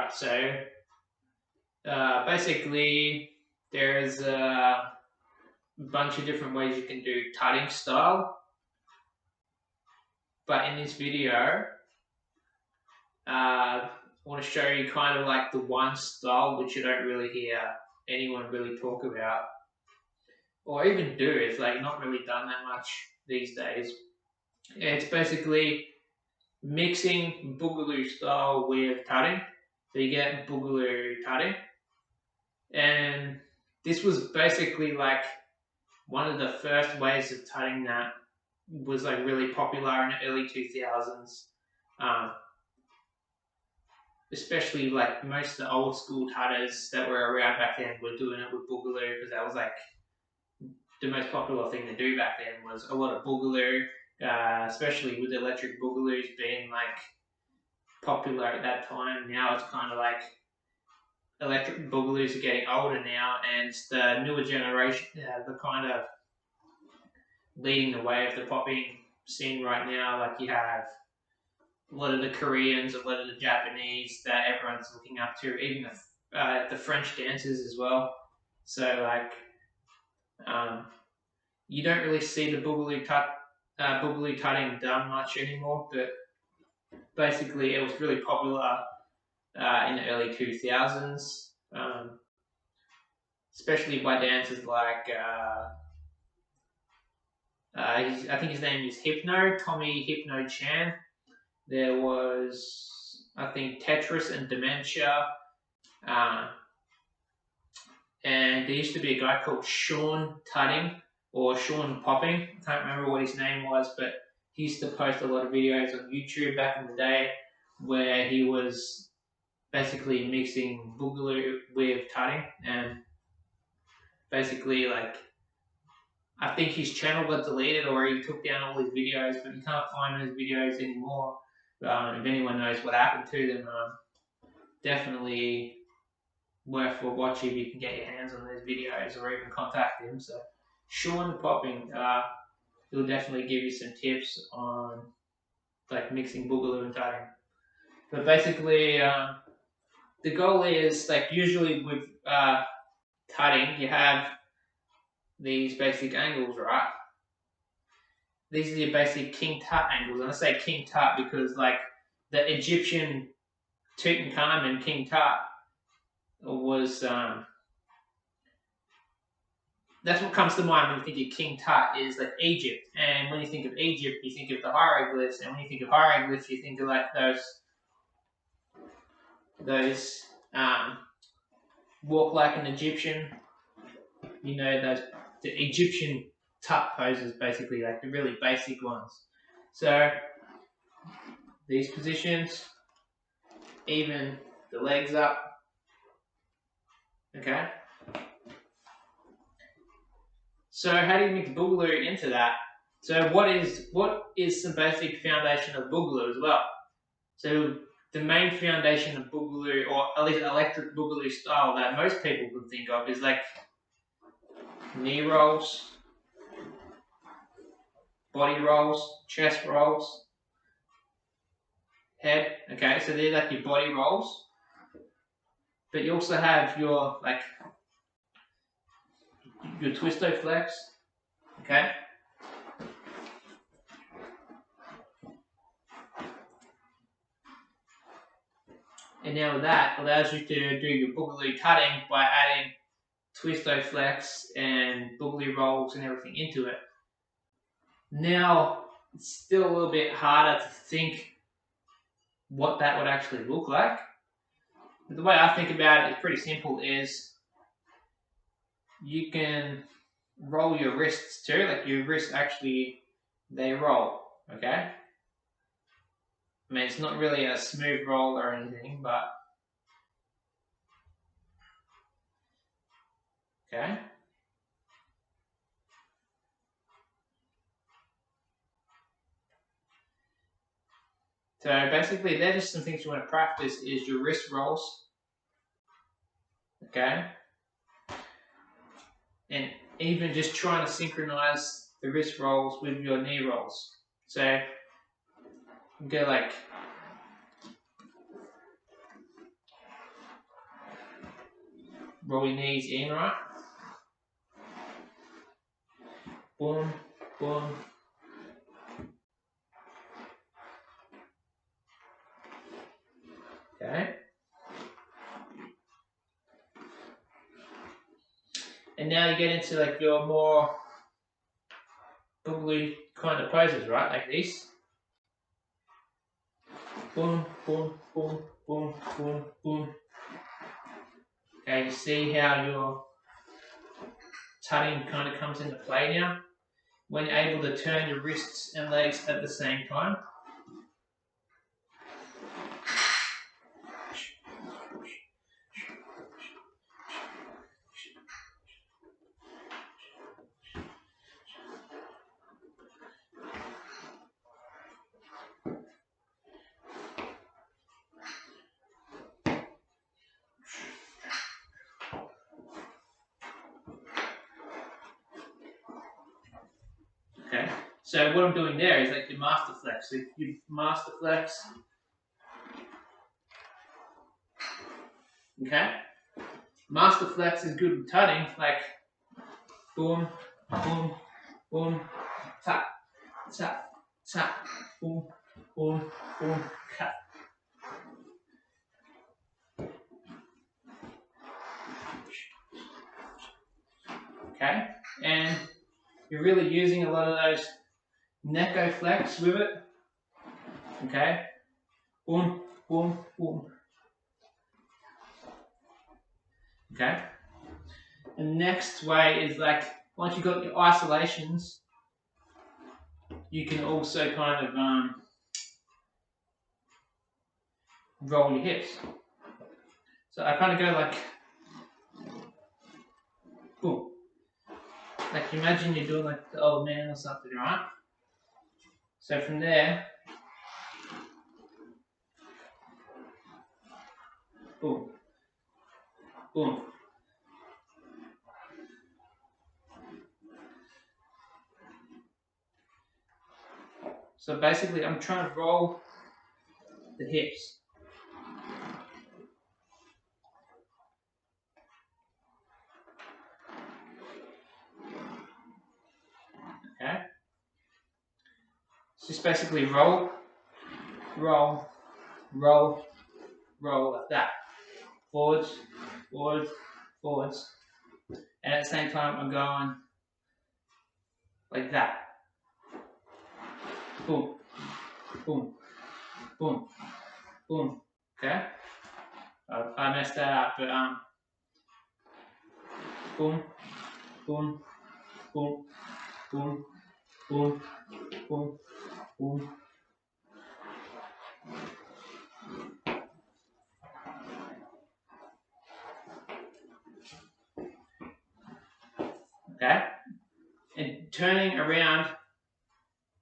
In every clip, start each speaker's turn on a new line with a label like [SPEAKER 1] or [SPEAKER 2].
[SPEAKER 1] Alright, so basically there's a bunch of different ways you can do tutting style, but in this video I want to show you kind of like the one style which you don't really hear anyone really talk about, or even do. It's like not really done that much these days. It's basically mixing Boogaloo style with tutting. So you get Boogaloo tutting, and this was basically like one of the first ways of tutting that was like really popular in the early 2000s. Especially like most of the old school tutters that were around back then were doing it with Boogaloo, because that was like the most popular thing to do back then, was a lot of Boogaloo, especially with electric Boogaloos being like popular at that time. Now it's kind of like electric Boogaloos are getting older now, and the newer generation, the kind of leading the way of the popping scene right now. Like you have a lot of the Koreans, a lot of the Japanese that everyone's looking up to, even the French dancers as well. So like, you don't really see the Boogaloo tutting done much anymore, but basically it was really popular in the early 2000s, especially by dancers like I think his name is Tommy Hypno Chan. There was, I think, Tetris and Dementia, and there used to be a guy called Sean Tutting, or Sean Popping. I can't remember what his name was, but he used to post a lot of videos on YouTube back in the day where he was basically mixing Boogaloo with tutting, and basically like, I think his channel got deleted or he took down all his videos, but you can't find those videos anymore. If anyone knows what happened to them, definitely worth watching if you can get your hands on those videos, or even contact him. So Sean Popping, he'll definitely give you some tips on like mixing Boogaloo and tutting. But basically, the goal is, like usually with tutting, you have these basic angles, right? These are your basic King Tut angles. And I say King Tut because like the Egyptian Tutankhamun King Tut was, that's what comes to mind when you think of King Tut, is like Egypt. And when you think of Egypt, you think of the hieroglyphs. And when you think of hieroglyphs, you think of like those walk like an Egyptian. You know, the Egyptian tut poses, basically, like the really basic ones. So these positions, even the legs up. Okay. So how do you mix Boogaloo into that? So what is some basic foundation of Boogaloo as well? So the main foundation of Boogaloo, or at least electric Boogaloo style that most people can think of, is like knee rolls, body rolls, chest rolls, head. Okay, so they're like your body rolls. But you also have your twisto flex. Okay. And now that allows you to do your Boogaloo tutting by adding twisto flex and Boogaloo rolls and everything into it. Now it's still a little bit harder to think what that would actually look like. But the way I think about it is pretty simple. Is you can roll your wrists too, like your wrists actually, they roll, okay? I mean, it's not really a smooth roll or anything, but okay. So basically, they're just some things you want to practice, is your wrist rolls, okay? And even just trying to synchronize the wrist rolls with your knee rolls. So go like, roll your knees in, right? Boom, boom. Okay. And now you get into like your more boogaloo kind of poses, right? Like this. Boom, boom, boom, boom, boom, boom. Okay, you see how your tutting kind of comes into play now? When you're able to turn your wrists and legs at the same time. Okay, so what I'm doing there is like your master flex. So you master flex. Okay, master flex is good with tutting, like boom, boom, boom, tap, tap, tap, boom, boom, boom, cut. Okay, and you're really using a lot of those neko flex with it. Okay, boom, boom, boom. Okay, the next way is like once you've got your isolations, you can also kind of roll your hips. So I kind of go like boom. Like imagine you're doing like the old man or something, right? So from there, boom, boom. So basically I'm trying to roll the hips. Okay? So just basically roll, roll, roll, roll like that. Forwards, forwards, forwards. And at the same time I'm going like that. Boom, boom, boom, boom. Okay? I messed that up, but boom, boom, boom, boom, boom, boom, boom. Okay? And turning around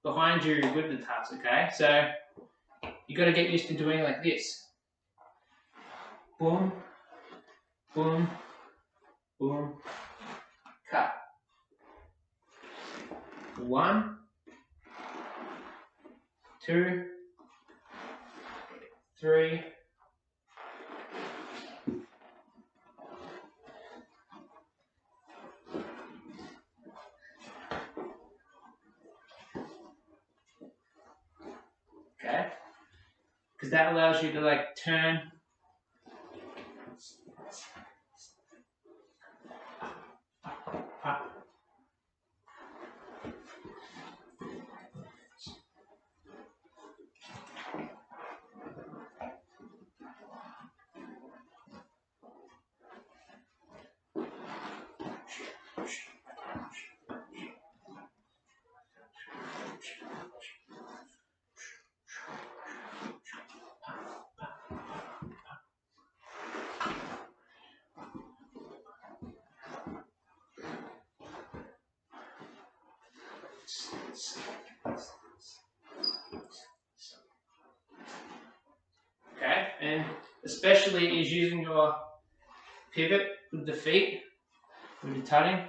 [SPEAKER 1] behind you with the tuts, okay? So you got to get used to doing like this. Boom, boom, boom, cut. 1, 2, 3. Okay? Because that allows you to like turn. Up. Okay, and especially is using your pivot with the feet, with the tutting.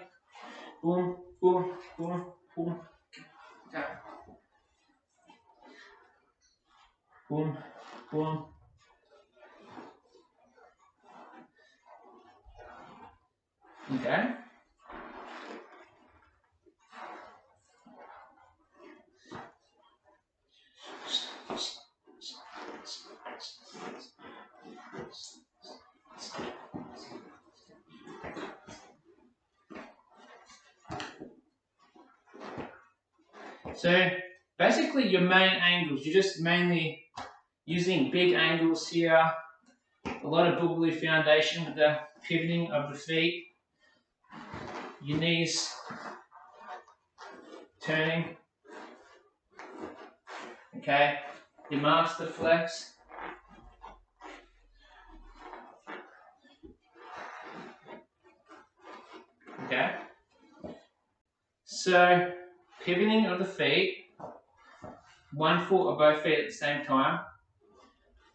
[SPEAKER 1] Boom, boom, boom, boom. Okay. Boom, boom. Okay. So basically your main angles, you're just mainly using big angles here, a lot of Boogaloo foundation with the pivoting of the feet, your knees turning, okay, your master flex, okay. So pivoting of the feet, 1 foot of both feet at the same time,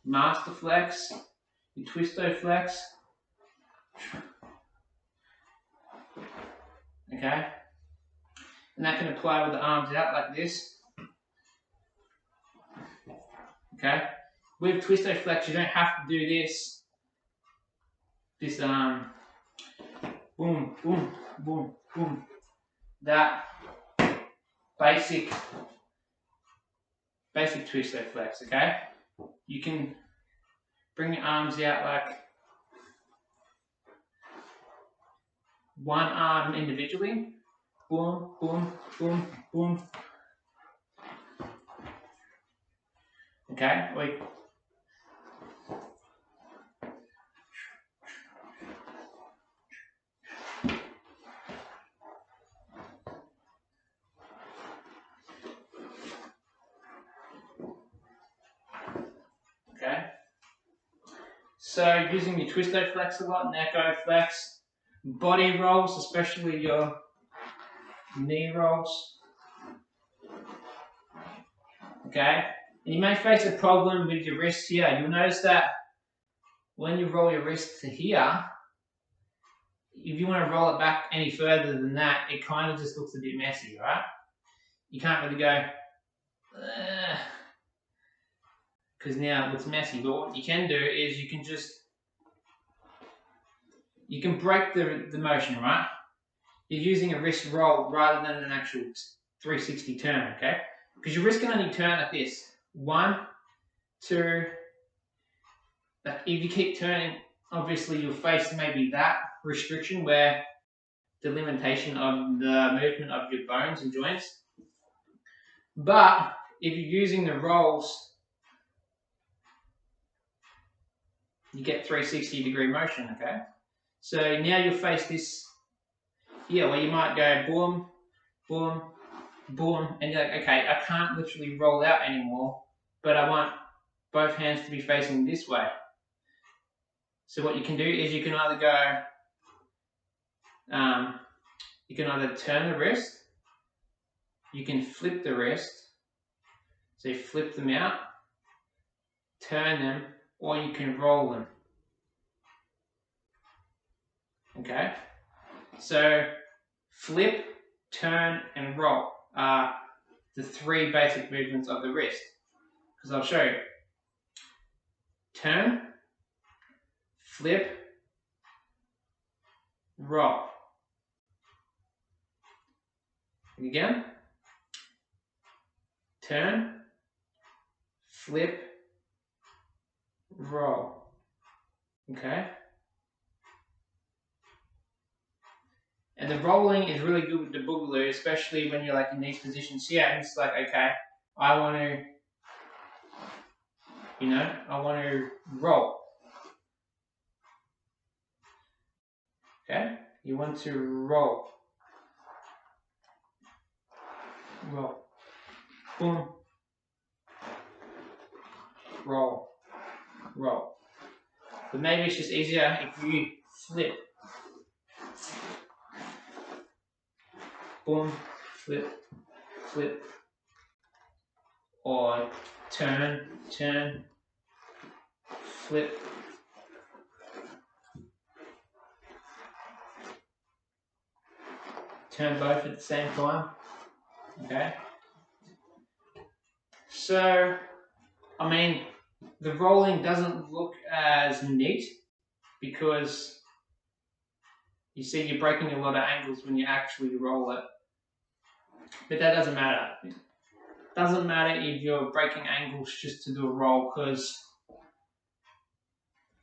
[SPEAKER 1] master flex, your twisto flex, okay, and that can apply with the arms out like this, okay. With twisto flex, you don't have to do this boom, boom, boom, boom, that basic twisto flex, okay. You can bring your arms out like one arm individually, boom, boom, boom, boom, okay. Okay. So using your twisto flex a lot, neko flex, body rolls, especially your knee rolls. Okay. And you may face a problem with your wrist here. You'll notice that when you roll your wrist to here, if you want to roll it back any further than that, it kind of just looks a bit messy, right? You can't really go, because now it looks messy. But what you can do is you can break the motion, right? You're using a wrist roll rather than an actual 360 turn, okay? Because your wrist can only turn like this. 1, 2, like if you keep turning, obviously you'll face maybe that restriction where the limitation of the movement of your bones and joints. But if you're using the rolls, you get 360-degree motion, okay? So now you'll face this here where you might go boom, boom, boom, and you're like, okay, I can't literally roll out anymore, but I want both hands to be facing this way. So what you can do is you can either go, you can either turn the wrist, you can flip the wrist, so you flip them out, turn them, or you can roll them. Okay? So flip, turn, and roll are the 3 basic movements of the wrist. Because I'll show you. Turn, flip, roll. And again. Turn, flip, roll. Okay? And the rolling is really good with the Boogaloo, especially when you're like in these positions here. And it's like, okay, I want to, I want to roll. Okay? You want to roll. Roll. Boom. Roll. Roll. But maybe it's just easier if you flip. Boom, flip, flip, or turn, turn, flip, turn both at the same time, okay? So, I mean, the rolling doesn't look as neat because You see you're breaking a lot of angles when you actually roll it. But that doesn't matter. It doesn't matter if you're breaking angles just to do a roll, because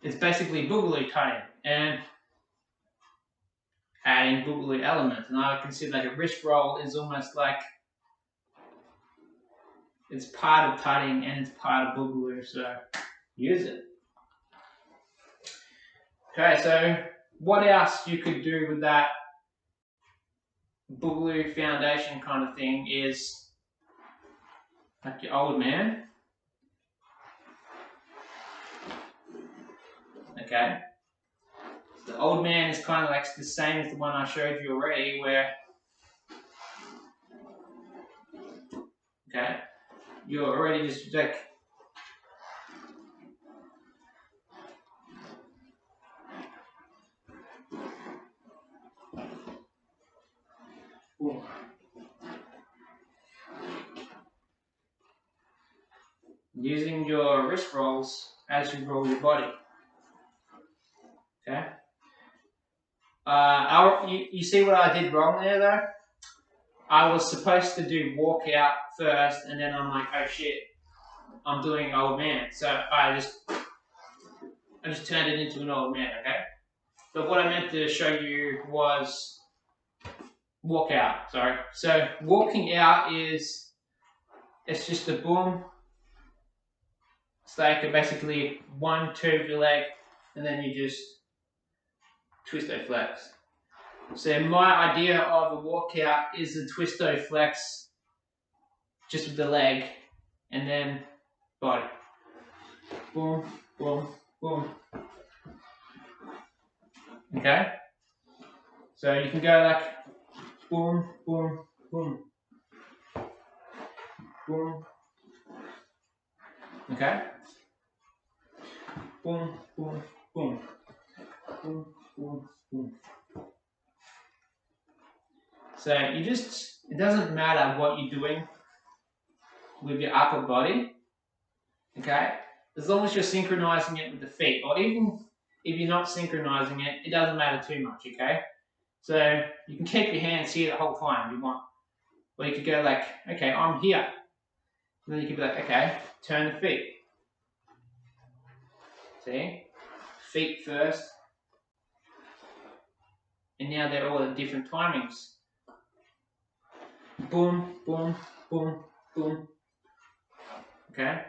[SPEAKER 1] it's basically Boogaloo tutting and adding Boogaloo elements. And I consider like a wrist roll is almost like it's part of tutting and it's part of Boogaloo, so use it. Okay, so what else you could do with that Boogaloo foundation kind of thing is like your old man. Okay, so the old man is kind of like the same as the one I showed you already, where okay, you're already just like using your wrist rolls as you roll your body. Okay. You see what I did wrong there though? I was supposed to do walk out first, and then I'm like, oh shit, I'm doing old man. So I just turned it into an old man, okay? But what I meant to show you was walk out, sorry. So walking out it's just a boom. It's like basically 1, 2 of your leg, and then you just twisto flex. So my idea of a walkout is a twisto flex just with the leg and then body. Boom, boom, boom. Okay? So you can go like boom, boom, boom. Boom. Okay? Boom, boom, boom. Boom, boom, boom. So it doesn't matter what you're doing with your upper body, okay? As long as you're synchronizing it with the feet, or even if you're not synchronizing it, it doesn't matter too much, okay? So you can keep your hands here the whole time if you want. Or you could go like, okay, I'm here. And then you could be like, okay, turn the feet. See? Feet first. And now they're all at different timings. Boom, boom, boom, boom. Okay?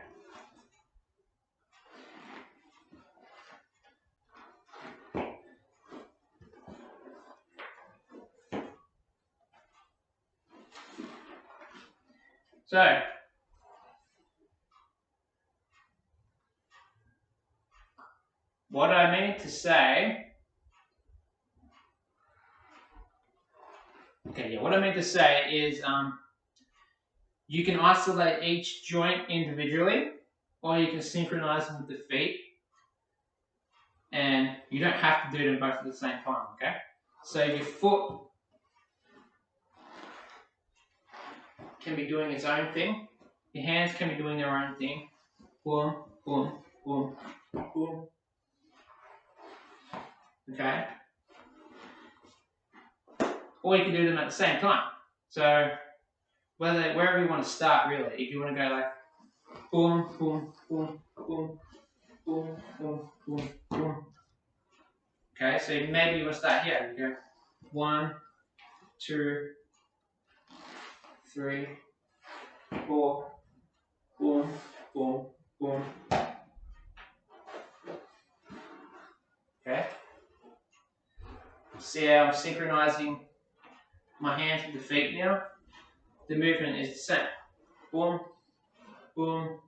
[SPEAKER 1] So, what I mean to say, what I mean to say is you can isolate each joint individually, or you can synchronize them with the feet, and you don't have to do them both at the same time, okay? So your foot can be doing its own thing, your hands can be doing their own thing. Boom, boom, boom, boom. Okay? Or you can do them at the same time. So wherever you want to start, really. If you want to go like boom, boom, boom, boom, boom, boom, boom, boom. Okay, so maybe you want to start here. You go 1, 2, 3, 4, boom, boom, boom. Okay. See how I'm synchronizing my hands with the feet now? The movement is the same. Boom, boom.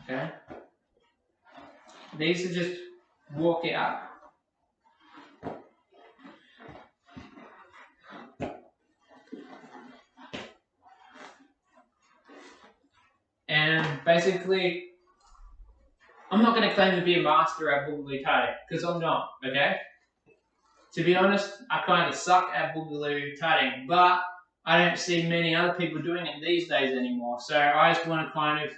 [SPEAKER 1] Okay. These are just walk it up. And basically, I'm not going to claim to be a master at Boogaloo Tutting, because I'm not, okay? To be honest, I kind of suck at Boogaloo Tutting, but I don't see many other people doing it these days anymore. So I just want to kind of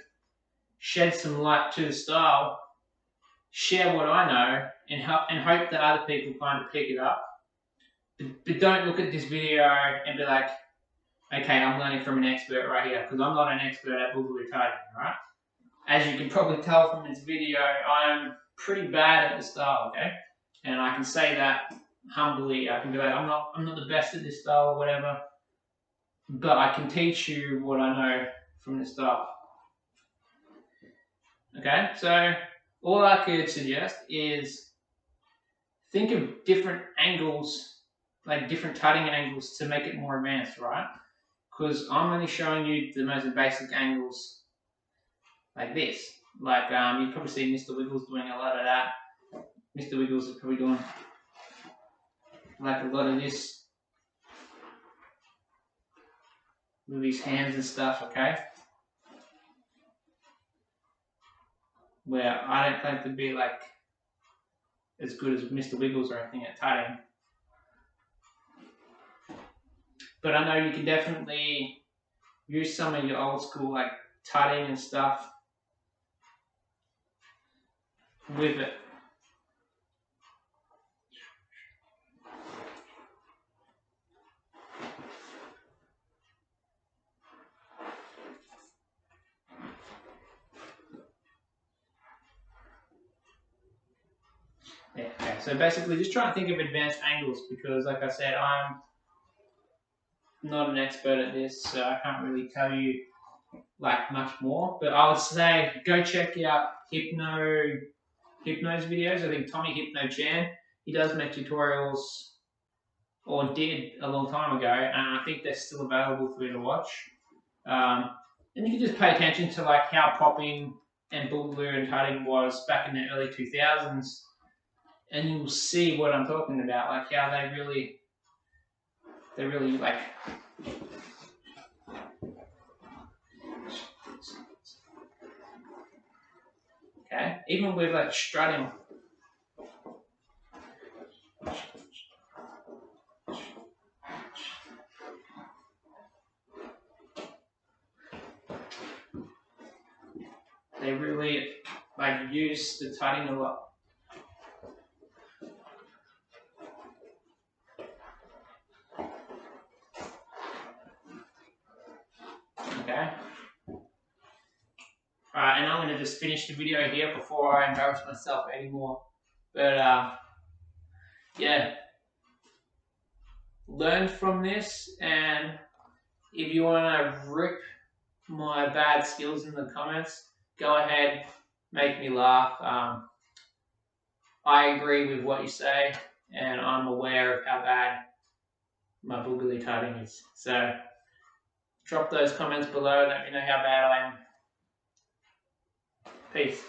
[SPEAKER 1] shed some light to the style share what I know and hope that other people kind of pick it up. But don't look at this video and be like, okay, I'm learning from an expert right here, because I'm not an expert at Boogaloo Tutting, right? As you can probably tell from this video, I'm pretty bad at the style, okay? And I can say that humbly. I can be like, I'm not the best at this style or whatever, but I can teach you what I know from the style. Okay, so all I could suggest is think of different angles, like different tutting angles to make it more advanced, right? Because I'm only showing you the most basic angles like this. Like you've probably seen Mr. Wiggles doing a lot of that. Mr. Wiggles is probably doing like a lot of this with his hands and stuff, okay? Where I don't claim to be like as good as Mr. Wiggles or anything at tutting. But I know you can definitely use some of your old school like tutting and stuff with it. Yeah, okay. So basically just try and think of advanced angles, because like I said, I'm not an expert at this, so I can't really tell you like much more. But I would say go check out Hypno's videos. I think Tommy Hypno Chan, he does make tutorials, or did a long time ago, and I think they're still available for you to watch. And you can just pay attention to like how popping and Boogaloo and tutting was back in the early 2000s, and you'll see what I'm talking about, like how they really like. Okay, even with like strutting. They really like use the tutting a lot. Okay. Alright, and I'm going to just finish the video here before I embarrass myself anymore. But yeah, learn from this, and if you want to rip my bad skills in the comments, go ahead, make me laugh. I agree with what you say, and I'm aware of how bad my Boogaloo tutting is. So drop those comments below, let me know how bad I am. Peace.